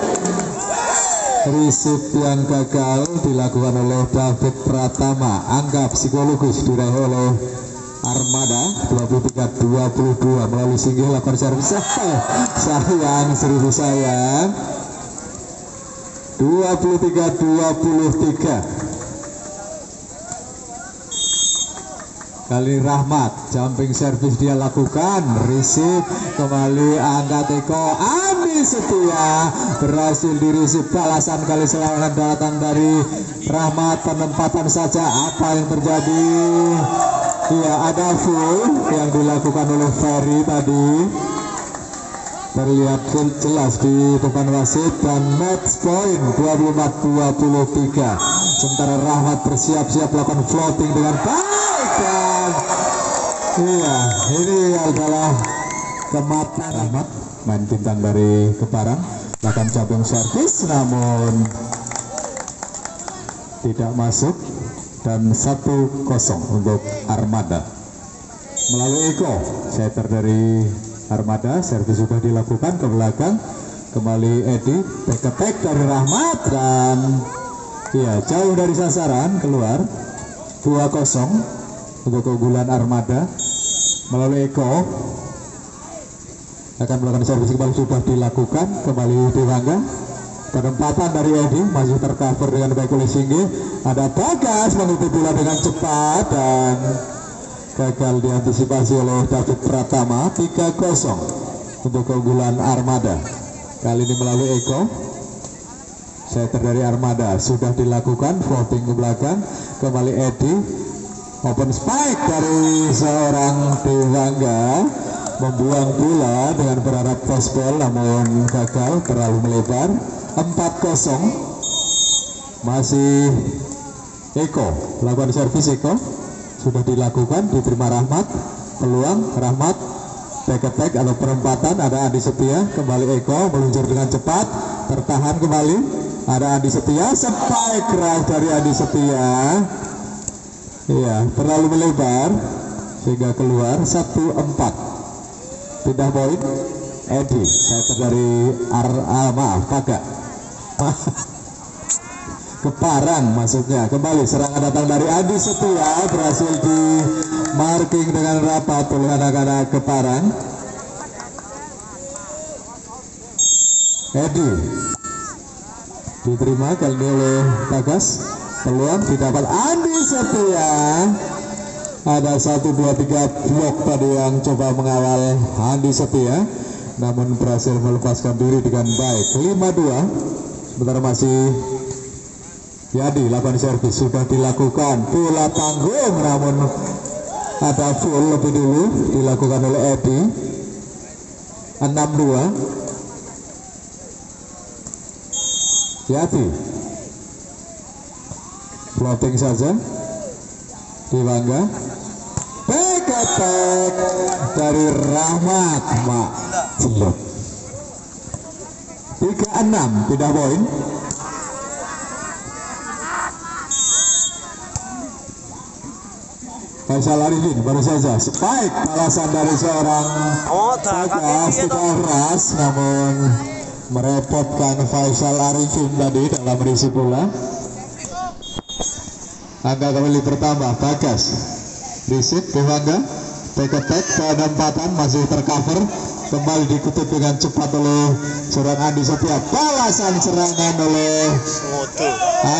receive yang gagal dilakukan oleh David Pratama. Angka psikologis diraih oleh Armada. 23-22 melalui Singgi lakukan servis. Sayang, seribu sayang. 23-23 kali Rahmat, jumping service dia lakukan, receive kembali, angkat Eko, Andi Setia berhasil di receive. Balasan kali serangan datang dari Rahmat, penempatan saja. Apa yang terjadi? Ada full yang dilakukan oleh Ferry tadi, terlihat jelas di depan wasit, dan match point 24-23. Sementara Rahmat bersiap-siap melakukan floating dengan baik, dan ini adalah kematian. Rahmat main bintang dari Keparang akan cabang servis, namun tidak masuk, dan 1-0 untuk Armada melalui Eko. Setter dari Armada, servis sudah dilakukan ke belakang, kembali Edi, back attack dari Rahmat, dan jauh dari sasaran, keluar. 2-0 untuk keunggulan Armada melalui Eko. Akan melakukan servis kembali, sudah dilakukan kembali Dewangga, penempatan dari Edi masih tercover dengan baik oleh Singgi. Ada Bagas menutup bola dengan cepat dan gagal diantisipasi oleh David Pratama. 3-0 untuk keunggulan Armada. Kali ini melalui Eko. Setter dari Armada sudah dilakukan, floating ke belakang, kembali Edi, open spike dari seorang Dewangga, membuang bola dengan berharap post ball, namun gagal, terlalu melebar. 4-0 masih Eko, lakukan servis Eko sudah dilakukan, diterima Rahmat, peluang Rahmat, back attack atau perempatan, ada Andi Setia, kembali Eko meluncur dengan cepat, tertahan kembali, ada Andi Setia, spike keras dari Andi Setia, terlalu melebar sehingga keluar. 1-4 pindah poin Edi, setter dari Paga Keparang masuknya, kembali serangan datang dari Andi Setia, berhasil di marking dengan rapat oleh anak-anak Keparang. Edi diterima kali ini oleh Bagas, peluang didapat Andi Setia. Ada 1-2-3 blok tadi yang coba mengawal Andi Setia, namun berhasil melepaskan diri dengan baik. 5-2 sementara masih Yadi lakukan servis, sudah dilakukan bola tanggung, namun ada full lebih dulu dilakukan oleh Edi. 6-2 Yadi, floating saja Dewangga, back attack dari Rahmat, jelek. 3-6 pindah poin. Faisal Arifin baru saja spike, balasan dari seorang Bagas tidak keras, namun merepotkan Faisal Arifin tadi dalam merisi bola. Angka kembali bertambah. Bagas receive Dewangga, back attack, penempatan masih tercover, kembali dikutuk dengan cepat oleh seorang Andi Setia, balasan serangan oleh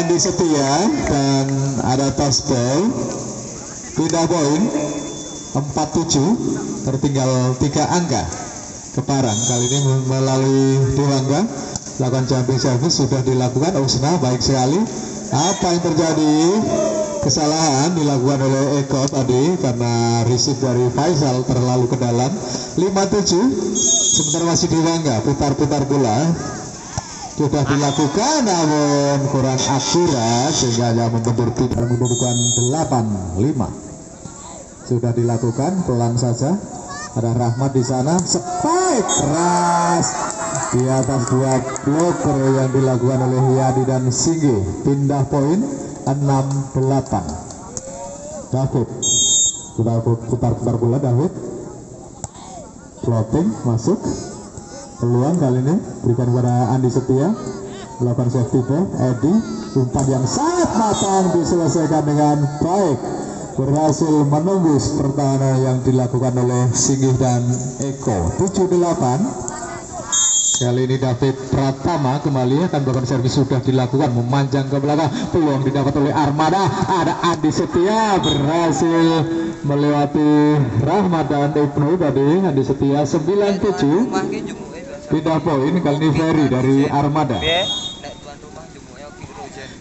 Andi Setia, dan ada toss ball. Pindah poin 47, tertinggal 3 angka. Keparang kali ini melalui Dewangga, lakukan jumping service sudah dilakukan. Usna baik sekali. Apa yang terjadi? Kesalahan dilakukan oleh Eko tadi karena receive dari Faisal terlalu ke dalam. 5-7. Sebentar masih Dewangga, putar-putar bola. Sudah dilakukan namun kurang akurat sehingga hanya membentur tidak mendudukan 8-5. Sudah dilakukan pelan saja. Ada Rahmat di sana, spike keras di atas dua bloker yang dilakukan oleh Yadi dan Singgi. Pindah poin 6-8. David putar bola. David floating masuk, peluang kali ini berikan kepada Andi Setia, melakukan safety ball. Edi, umpan yang sangat matang diselesaikan dengan baik, berhasil menembus pertahanan yang dilakukan oleh Singgih dan Eko. 7-8. Kali ini David Pratama kembali akan melakukan servis, sudah dilakukan, memanjang ke belakang, peluang didapat oleh Armada. Ada Andi Setia berhasil melewati Rahmat dan Ibnu tadi. Andi Setia 9-7. Pindah poin kali ini Ferry dari Armada.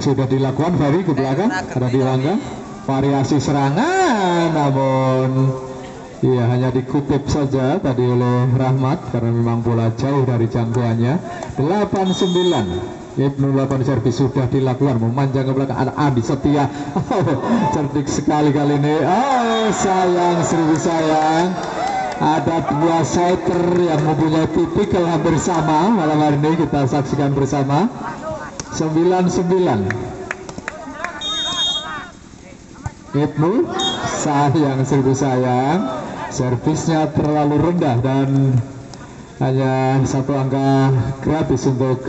Sudah dilakukan Ferry ke belakang, ada Dewangga. Variasi serangan namun iya hanya dikutip saja tadi oleh Rahmat karena memang bola jauh dari jangkauannya. 8-9. Ibnu lakukan servis, sudah dilakukan, memanjang ke belakang, ada Andi Setia. Cerdik sekali kali ini. Sayang, seribu sayang. Ada dua sider yang mempunyai tipikal hampir sama malam hari ini, kita saksikan bersama. 9-9. Ibnu, sayang, seribu sayang, servisnya terlalu rendah dan hanya satu angka gratis untuk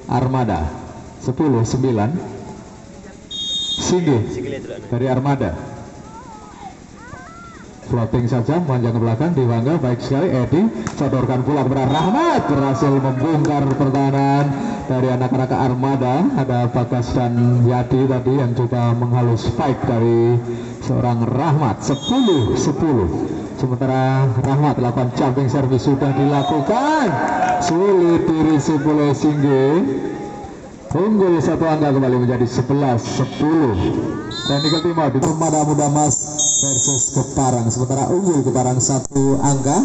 Armada. 10-9. Singgi dari Armada, floating saja, memanjang ke belakang. Dewangga baik sekali. Edi sodorkan pula kepada Rahmat, berhasil membongkar pertahanan dari anak-anak Armada. Ada Bagas dan Yadi tadi yang coba menghalus fight dari seorang Rahmat. 10-10. Sementara Rahmat lakukan jumping service, sudah dilakukan, sulit dirisi oleh Singgi. Unggul satu angka kembali menjadi 11-10. Dan di kelima di Armada Muda Mas versus Keparang. Sementara unggul Keparang satu angka.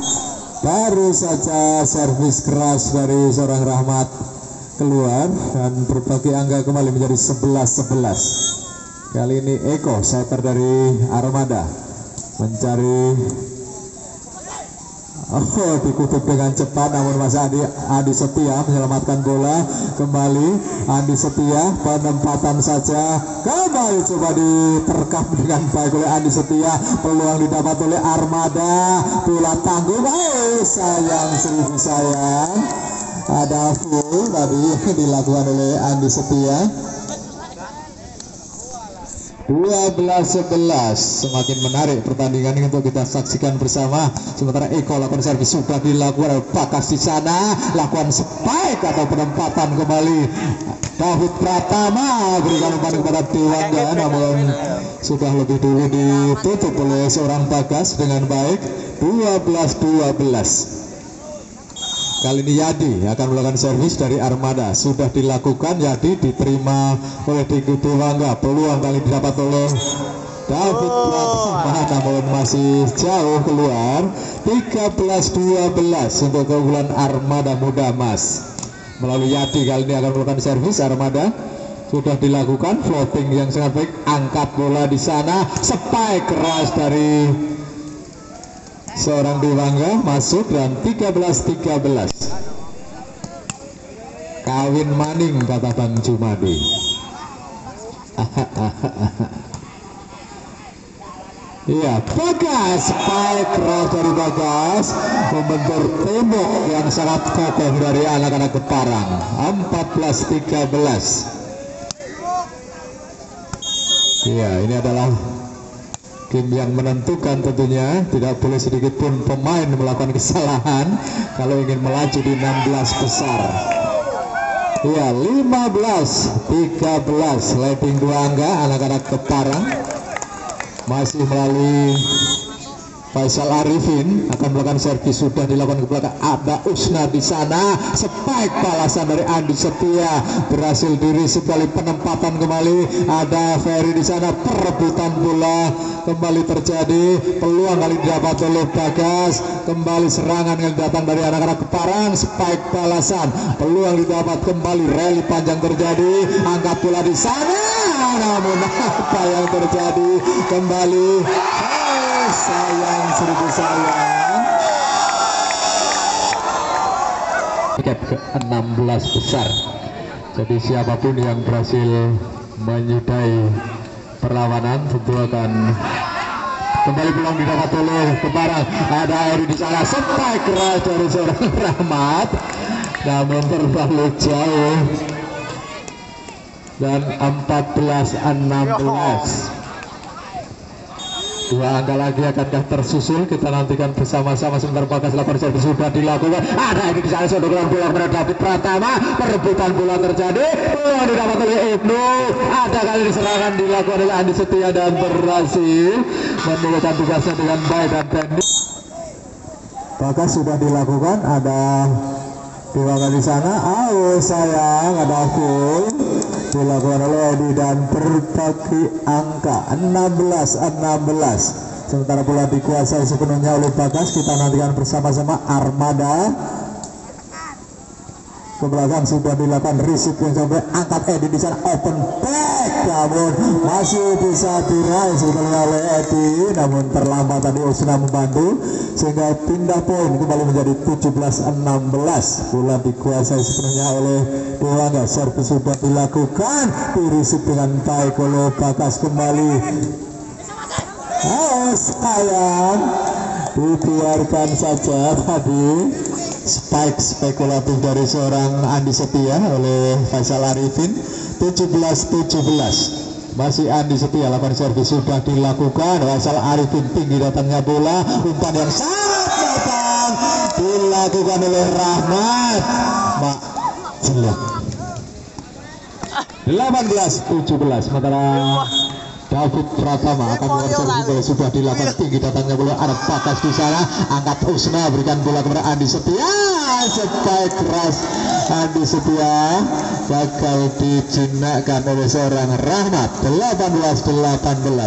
Baru saja servis keras dari seorang Rahmat keluar dan berbagi angka kembali menjadi 11-11. Kali ini Eko, setter dari Armada, mencari dikutip dengan cepat namun masih Andi Setia menyelamatkan bola. Kembali Andi Setia, penempatan saja kembali coba diterkam dengan baik oleh Andi Setia. Peluang didapat oleh Armada, bola tanggung. Sayang, seribu sayang, ada full tadi dilakukan oleh Andi Setia. 12-11. Semakin menarik pertandingan ini untuk kita saksikan bersama. Sementara Eko lakukan servis, sudah dilakukan Bakas di sana, lakukan spike atau penempatan kembali. David Pratama berikan umpan kepada Dewangga namun sudah lebih dulu ditutup oleh seorang Bagas dengan baik. 12-12. Kali ini Yadi akan melakukan servis dari Armada, sudah dilakukan. Yadi diterima oleh Dewangga, peluang kali didapat oleh David Pratama namun masih jauh keluar. 13-12 untuk keunggulan Armada Muda Mas. Melalui Yadi kali ini akan melakukan servis. Armada sudah dilakukan, floating yang sangat baik, angkat bola di sana, spike keras dari seorang Dewangga masuk dan 13-13. Kawin maning kata Bang Jumadi. Iya, Bagas, spike keras dari Bagas membentur tembok yang sangat kokoh dari anak-anak Keparang. 14-13. Iya, ini adalah game yang menentukan tentunya. Tidak boleh sedikit pun pemain melakukan kesalahan kalau ingin melaju di 16 besar. Ya, 15-13 leading dua angka anak-anak Keparang masih melalui Faisal Arifin akan melakukan servis, sudah dilakukan ke belakang, ada Usna di sana, spike balasan dari Andi Setia berhasil dirisip kali, penempatan kembali, ada Ferry di sana, perebutan bola kembali terjadi, peluang kali didapat oleh Bagas, kembali serangan yang datang dari anak-anak Keparang, spike balasan, peluang didapat kembali, rally panjang terjadi, angkat bola di sana, namun apa yang terjadi kembali, sayang, seribu sayang. Tiket ke-16 besar. Jadi siapapun yang berhasil menyudahi perlawanan tentu akan kembali peluang didapat oleh Keparang. Ada Eri di sana, spike keras dari seorang Rahmat, namun terlalu jauh. Dan 14-16. Dua angka lagi akankah tersusul, kita nantikan bersama-sama. Sebentar Bagas lakukan servis sudah dilakukan, ada ini di sana sodoran bola kepada David Pratama, perebutan bola terjadi, bola didapat oleh Ibnu, ada kali diserangan dilakukan oleh Andi Setia dan berhasil menunjukkan tugasnya dengan baik dan teknis. Bagas sudah dilakukan, ada dilakukan di sana, sayang, ada full dilakukan oleh Edi dan berbagi angka 16-16. Sementara bola dikuasai sepenuhnya oleh Bagas, kita nantikan bersama-sama. Armada ke belakang sudah dilakukan, receive yang sampai angkat Edi di sana, open back, namun masih bisa diraih sebetulnya oleh Edi, namun terlambat tadi Usna membantu sehingga pindah poin kembali menjadi 17-16. Bola dikuasai sepenuhnya oleh Dewangga, servis sudah dilakukan, di-receive dengan baik oleh Bagas kembali. Sayang, dibiarkan saja tadi spike spekulatif dari seorang Andi Setia oleh Faisal Arifin. 17-17. Masih Andi Setia, lakukan servis sudah dilakukan, Faisal Arifin tinggi datangnya bola, umpan yang sangat datang dilakukan oleh Rahmat, Mak jelek. 18-17. Sementara David Pratama akan melakukan servis, sudah dilakukan, tinggi datangnya bola, ada Bagas di sana, angkat Usna, berikan bola kepada Andi Setia, spike keras Andi Setia bakal dijinakkan oleh seorang Rahmat. 18-18.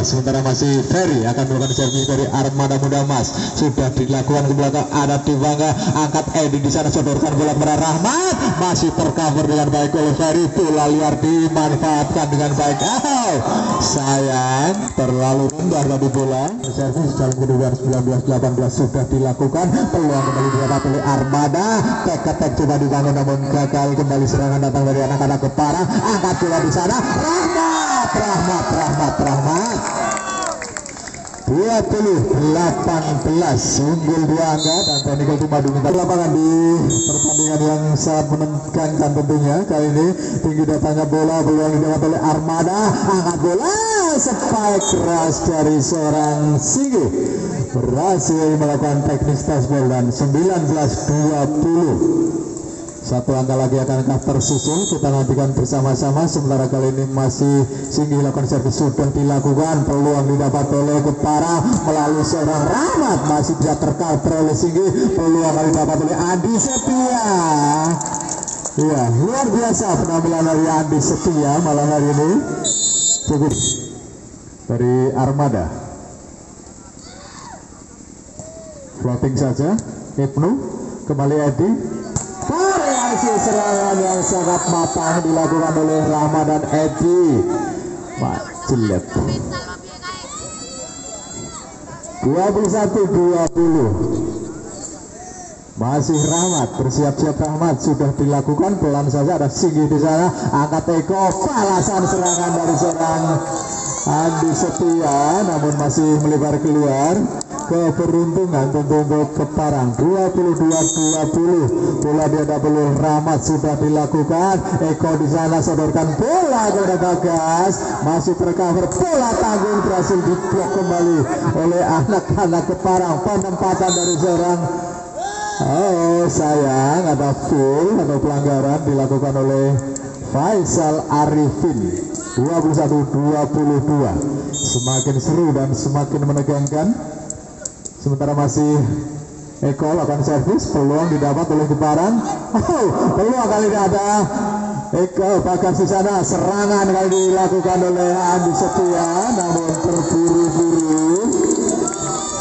Sementara masih Ferry akan melakukan servis dari Armada Muda Mas, sudah dilakukan ke belakang, ada Dewangga, angkat Edi di sana, sodorkan bola kepada Rahmat, masih tercover dengan baik oleh Ferry, bola liar dimanfaatkan dengan baik. Sayang, terlalu rendah tadi bola. Servis dalam kedudukan 19-18 sudah dilakukan, peluang kembali didapat oleh Armada, tek-tek coba dibangun namun gagal, kembali serangan datang dari anak-anak Keparang, angkat bola di sana, Rahmat 20-18, unggul 2 angka dan Technical Team Madu minta lapangan di pertandingan yang sangat menegangkan tentunya. Kali ini tinggi datangnya bola, peluang didapat oleh Armada, angkat bola, spike keras dari seorang Singgi, berhasil melakukan teknis touchball dan 19-20. Satu angka lagi akankah tersusul, kita nantikan bersama-sama. Sementara kali ini masih Singgi lakukan servis sudah dilakukan, peluang didapat oleh Keparang melalui seorang Rahmat, masih bisa tercover oleh Singgi, peluang didapat oleh Andi Setia. Iya, luar biasa penampilan dari Andi Setia malam hari ini, cukup dari Armada. Floating saja, Ibnu kembali Edi. Variasi serangan yang sangat matang dilakukan oleh Rahmat dan Edi. Jelek. 21-20. Masih Rahmat, bersiap-siap Rahmat sudah dilakukan, pelan saja ada Singgi di sana, angkat Eko, balasan serangan dari seorang Andi Setia, namun masih melebar keluar. Keberuntungan tentu untuk Keparang. 22-20, bola dihadap oleh Rahmat sudah dilakukan, Eko di sana sodorkan bola kepada Bagas, masih tercover, bola tanggung berhasil diblok kembali oleh anak-anak Keparang. Penempatan dari seorang sayang, ada full atau pelanggaran dilakukan oleh Faisal Arifin. 21-22, semakin seru dan semakin menegangkan. Sementara masih Eko akan servis, peluang didapat oleh Keparan. Peluang kali ini ada Eko, bahkan di sana serangan kali dilakukan oleh Andi Setia, namun terburu-buru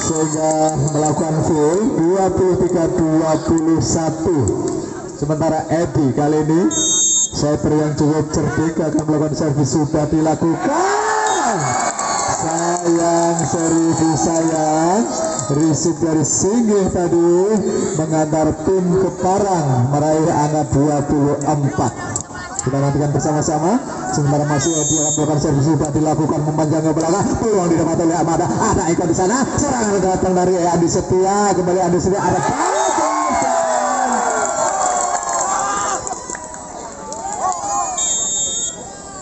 sehingga melakukan full 23-21. Sementara Edi kali ini sniper yang cukup cerdik akan melakukan servis, sudah dilakukan. Sayang, seribu sayang. Risik dari Singgih tadi mengantar tim Keparang meraih angka 24. Kita nantikan bersama-sama. Sementara masih Edi akan melakukan servis, sudah dilakukan, memanjang ke belakang, peluang didapat oleh Amada. Ada Eko di sana, serangan datang dari Andi Setia, kembali Andi Setia, ada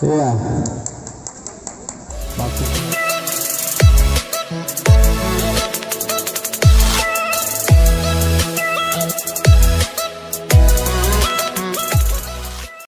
iya.